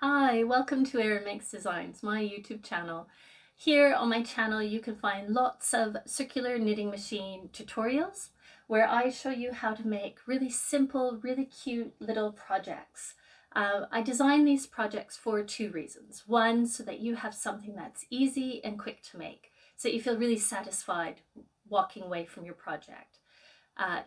Hi, welcome to Eryn Makes Designs, my YouTube channel. Here on my channel you can find lots of circular knitting machine tutorials where I show you how to make really simple, really cute little projects. I design these projects for two reasons. One, so that you have something that's easy and quick to make, so that you feel really satisfied walking away from your project.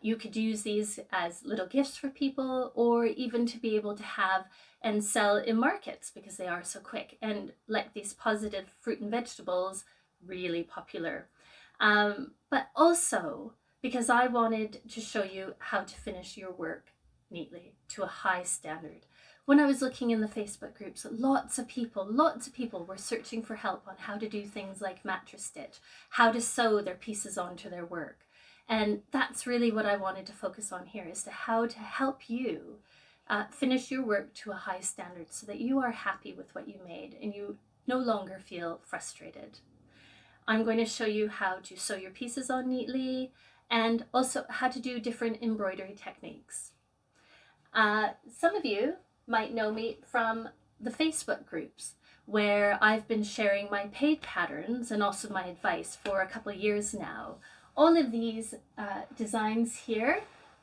You could use these as little gifts for people, or even to be able to have and sell in markets because they are so quick, and like these positive fruit and vegetables, really popular. But also because I wanted to show you how to finish your work neatly to a high standard. When I was looking in the Facebook groups, lots of people were searching for help on how to do things like mattress stitch, how to sew their pieces onto their work. And that's really what I wanted to focus on here, is to how to help you finish your work to a high standard so that you are happy with what you made and you no longer feel frustrated. I'm going to show you how to sew your pieces on neatly and also how to do different embroidery techniques. Some of you might know me from the Facebook groups where I've been sharing my paid patterns and also my advice for a couple of years now. All of these designs here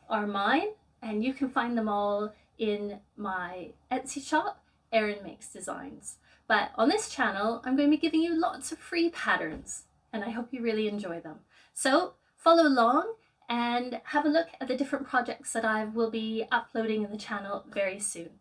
are mine, and you can find them all in my Etsy shop, Eryn Makes Designs. But on this channel, I'm going to be giving you lots of free patterns, and I hope you really enjoy them. So follow along and have a look at the different projects that I will be uploading in the channel very soon.